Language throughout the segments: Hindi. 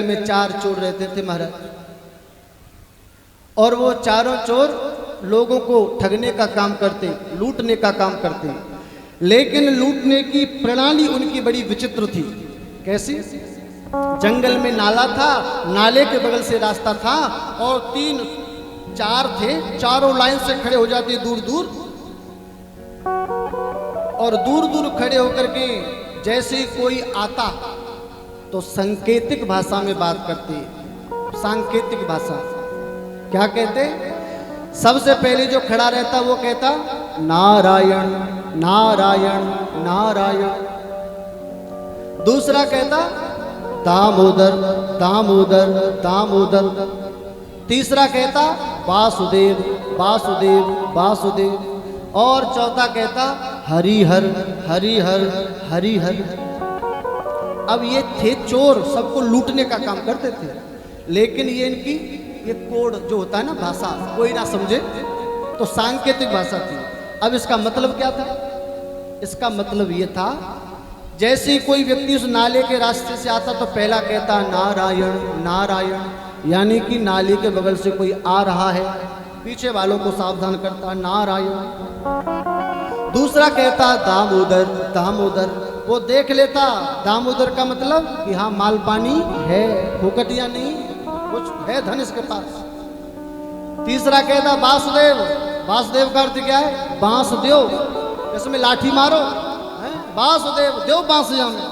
में 4 चोर रहते थे महाराज, और वो चारों चोर लोगों को ठगने का काम करते, लूटने का काम करते, लेकिन लूटने की प्रणाली उनकी बड़ी विचित्र थी। कैसी? जंगल में नाला था, नाले के बगल से रास्ता था, और 3-4 थे, चारों लाइन से खड़े हो जाते दूर दूर, और दूर दूर खड़े होकर के जैसे कोई आता तो सांकेतिक भाषा में बात करते। सांकेतिक भाषा क्या कहते? सबसे पहले जो खड़ा रहता वो कहता नारायण नारायण नारायण। दूसरा कहता दामोदर दामोदर दामोदर। तीसरा कहता वासुदेव वासुदेव वासुदेव। और चौथा कहता हरिहर हरिहर हरिहर। अब ये थे चोर, सबको लूटने का काम करते थे, लेकिन ये इनकी ये कोड जो होता है ना, भाषा कोई ना समझे, तो सांकेतिक भाषा थी। अब इसका मतलब क्या था? इसका मतलब ये था जैसे ही कोई व्यक्ति उस नाले के रास्ते से आता तो पहला कहता नारायण नारायण, यानी कि नाले के बगल से कोई आ रहा है, पीछे वालों को सावधान करता नारायण। दूसरा कहता दामोदर दामोदर, वो देख लेता दामोदर का मतलब कि हाँ माल पानी है, फोकटिया नहीं, कुछ है धन इसके पास। तीसरा कहता वासुदेव, वासुदेव का अर्थ क्या है? बांस दो, इसमें लाठी मारो, वासुदेव दो बांस जामे।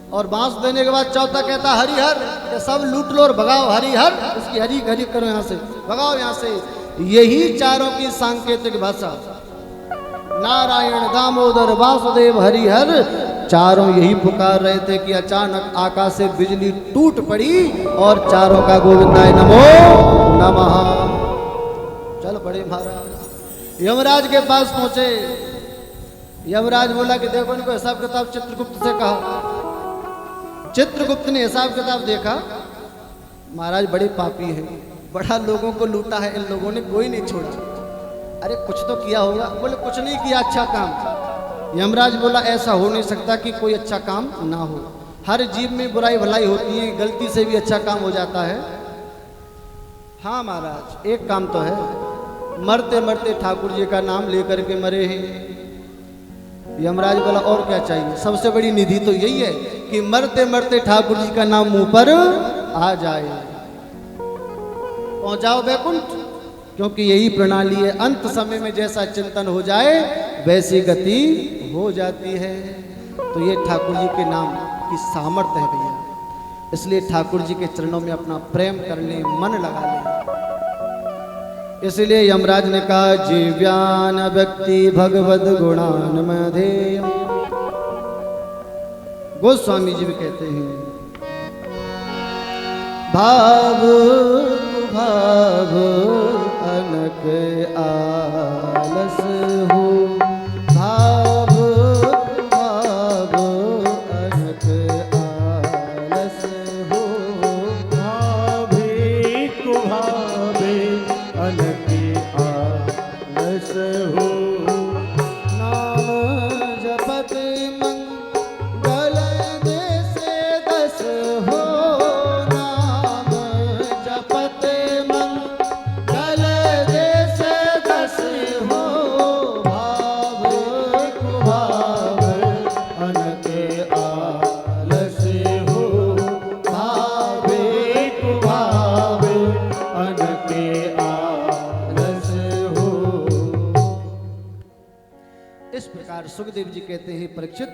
और बांस देने के बाद चौथा कहता हरिहर, ये सब लूट लो और भगाओ, हरिहर, इसकी हरी हरी करो, यहाँ से भगाओ यहाँ से। यही चारों की सांकेतिक भाषा, नारायण दामोदर वासुदेव हरिहर, चारों यही पुकार रहे थे कि अचानक आकाश से बिजली टूट पड़ी और चारों का गोविंदाय नमो नमः। चल पड़े महाराज, यमराज के पास पहुंचे। यमराज बोला कि देखो इनको हिसाब किताब चित्रगुप्त से कहा। चित्रगुप्त ने हिसाब किताब देखा, महाराज बड़े पापी हैं, बड़ा लोगों को लूटा है इन लोगों ने, कोई नहीं छोड़ा। अरे कुछ तो किया होगा। बोले कुछ नहीं किया अच्छा काम। यमराज बोला ऐसा हो नहीं सकता कि कोई अच्छा काम ना हो, हर जीव में बुराई भलाई होती है, गलती से भी अच्छा काम हो जाता है। हाँ महाराज एक काम तो है, मरते मरते ठाकुर जी का नाम लेकर के मरे हैं। यमराज बोला और क्या चाहिए? सबसे बड़ी निधि तो यही है कि मरते मरते ठाकुर जी का नाम मुंह पर आ जाए, पहुंचाओ वैकुंठ, क्योंकि यही प्रणाली है। अंत समय में जैसा चिंतन हो जाए वैसी गति हो जाती है। तो ये ठाकुर जी के नाम की सामर्थ्य है भैया, इसलिए ठाकुर जी के चरणों में अपना प्रेम कर ले, मन लगा ले। इसलिए यमराज ने कहा जीव्यान व्यक्ति भगवद गुणान मधेय। गोस्वामी जी भी कहते हैं भाव भाव अनक आलस हो, भाव भाव अनक आलस हो, भावे कुभावे अनक आलस हो। नाम जपत मंगल देसे दस हो, नाम जपत मंगल देसे दस हो, भाव कुभाव अनक आलस हो, भावे कुभावे अनक आलस हो। इस प्रकार सुखदेव जी कहते हैं परीक्षित